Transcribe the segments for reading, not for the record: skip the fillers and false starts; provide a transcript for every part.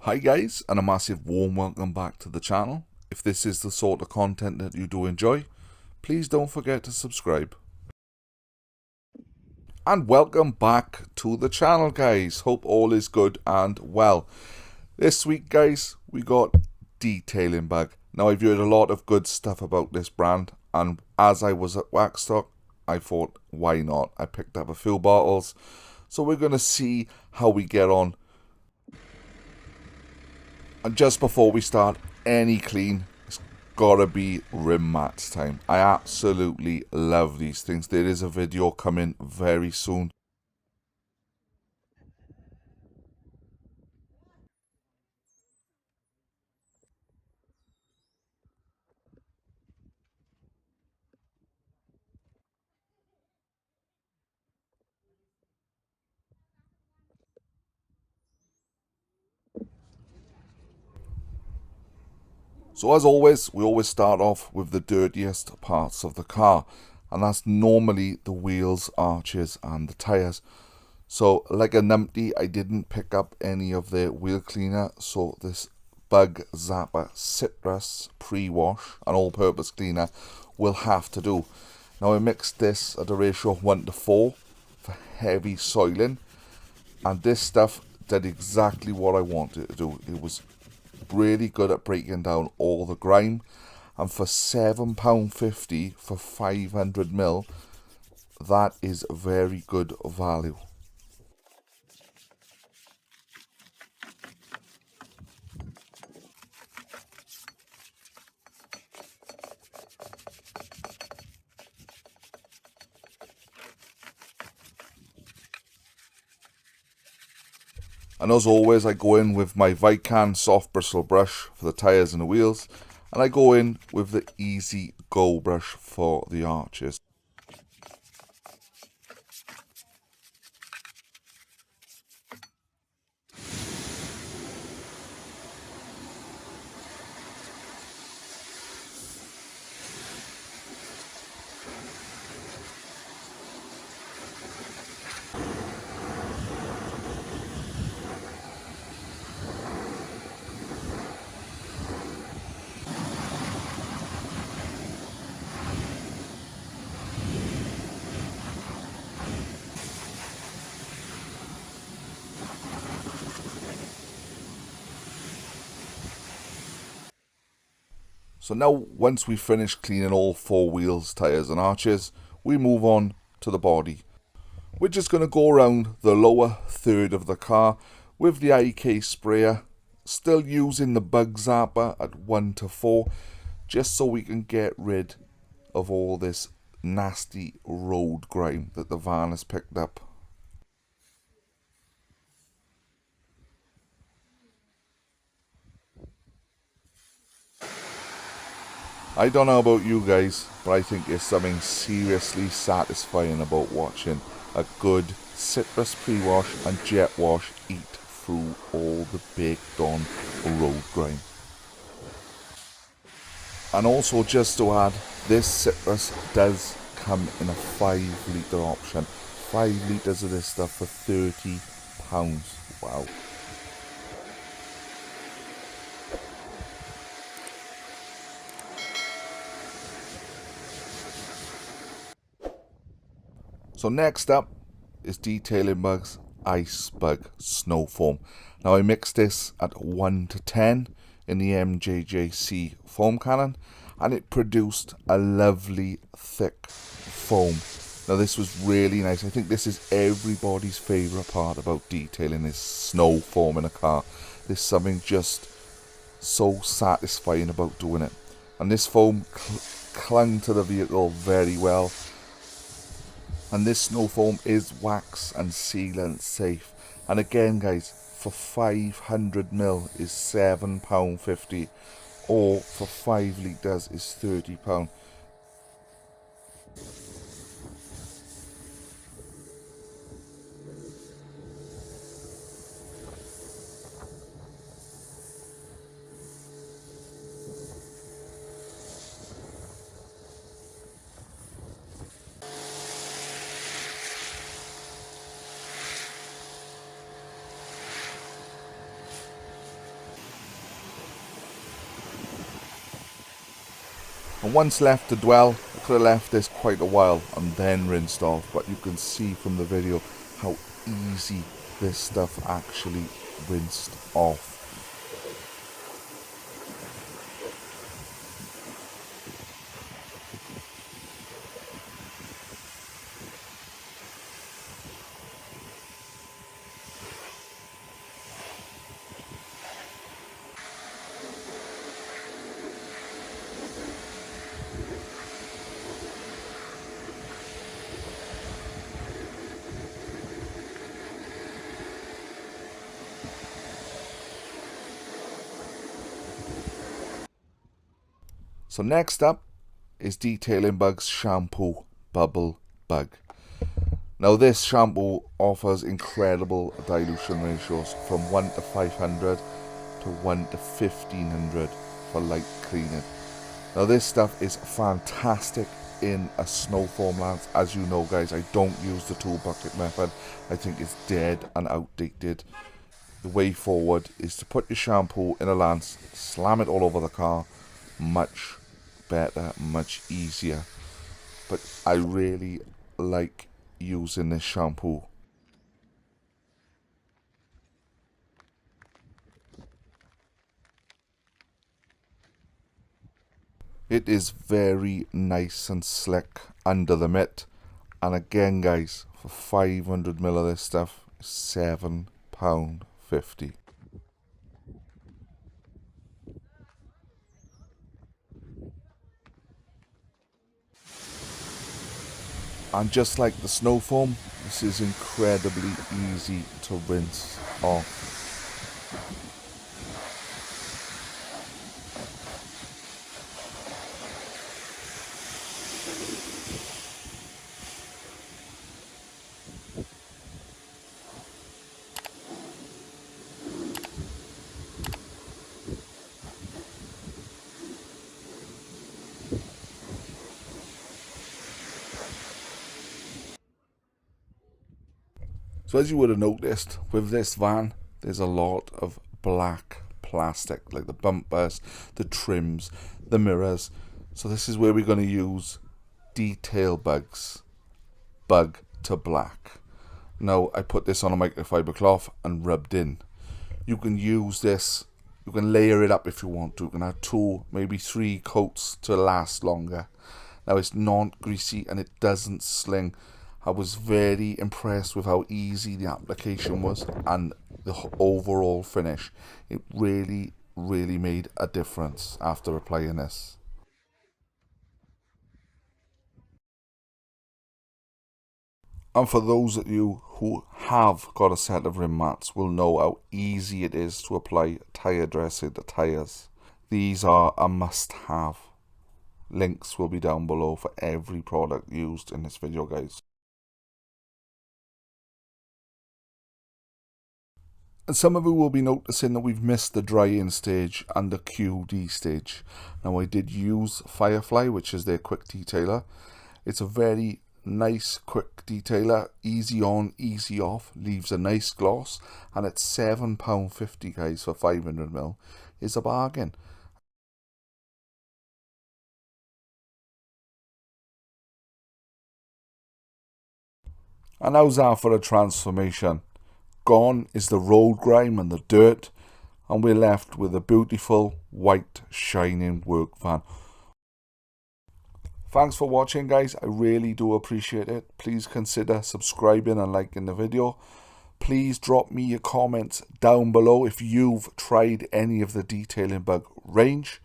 Hi guys, and a massive warm welcome back to the channel. If this is the sort of content that you do enjoy, please don't forget to subscribe. And welcome back to the channel guys. Hope all is good and well. This week guys, we got Detailing Bug. Now I've heard a lot of good stuff about this brand, and as I was at Waxstock, I thought why not? I picked up a few bottles. So we're going to see how we get on. And just before we start any clean, it's gotta be rim mats time. I absolutely love these things. There is a video coming very soon. So as always, we always start off with the dirtiest parts of the car, and that's normally the wheels, arches and the tyres. So like a numpty, I didn't pick up any of the wheel cleaner, so this Bug Zapper Citrus pre-wash, an all-purpose cleaner, will have to do. Now I mixed this at a ratio of 1 to 4 for heavy soiling, and this stuff did exactly what I wanted it to do. It was really good at breaking down all the grime, and for £7.50 for 500ml, that is very good value. And as always, I go in with my Vican soft bristle brush for the tyres and the wheels, and I go in with the Easy Go brush for the arches. So now, once we finish cleaning all 4 wheels, tyres and arches, we move on to the body. We're just going to go around the lower third of the car with the IK sprayer, still using the Bug Zapper at 1 to 4, just so we can get rid of all this nasty road grime that the van has picked up. I don't know about you guys, but I think there's something seriously satisfying about watching a good citrus pre-wash and jet wash eat through all the baked on road grime. And also, just to add, this citrus does come in a 5 litre option. 5 litres of this stuff for £30. Wow. So next up is Detailing Bug's Ice Bug Snow Foam. Now I mixed this at 1 to 10 in the MJJC foam cannon, and it produced a lovely thick foam. Now this was really nice. I think this is everybody's favourite part about detailing, is snow foam in a car. There's something just so satisfying about doing it. And this foam clung to the vehicle very well. And this snow foam is wax and sealant safe. And again guys, for 500ml is £7.50, or for 5 litres is £30. And once left to dwell, I could have left this quite a while and then rinsed off, but you can see from the video how easy this stuff actually rinsed off. So next up is Detailing Bug's Shampoo Bubble Bug. Now this shampoo offers incredible dilution ratios from 1 to 500 to 1 to 1500 for light cleaning. Now this stuff is fantastic in a snow foam lance. As you know guys, I don't use the 2 bucket method. I think it's dead and outdated. The way forward is to put your shampoo in a lance, slam it all over the car. Much better, much easier. But I really like using this shampoo. It is very nice and slick under the mitt. And again guys, for 500ml of this stuff, £7.50. And just like the snow foam, this is incredibly easy to rinse off. So as you would have noticed, with this van, there's a lot of black plastic, like the bumpers, the trims, the mirrors. So this is where we're going to use Detail Bug's Bug to Black. Now, I put this on a microfiber cloth and rubbed in. You can use this, you can layer it up if you want to. You can have 2, maybe 3 coats to last longer. Now, it's not greasy and it doesn't sling. I was very impressed with how easy the application was and the overall finish. It really, really made a difference after applying this. And for those of you who have got a set of rim mats will know how easy it is to apply tyre dressing to tyres. These are a must-have. Links will be down below for every product used in this video guys. And some of you will be noticing that we've missed the dry-in stage and the QD stage. Now I did use Firefly, which is their quick detailer. It's a very nice quick detailer, easy on, easy off, leaves a nice gloss, and it's £7.50 guys for 500ml. Is a bargain. And how's that for a transformation? Gone is the road grime and the dirt, and we're left with a beautiful white shining work van. Thanks for watching guys, I really do appreciate it. Please consider subscribing and liking the video. Please drop me your comments down below if you've tried any of the Detailing Bug range.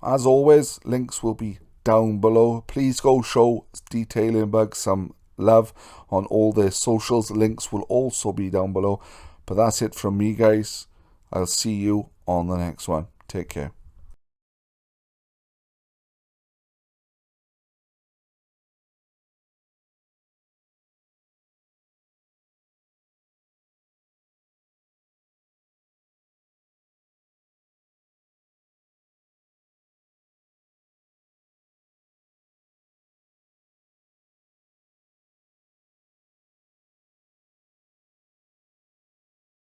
As always, links will be down below. Please go show Detailing Bug some love on all their socials. Links will also be down below. But that's it from me guys. I'll see you on the next one. Take care.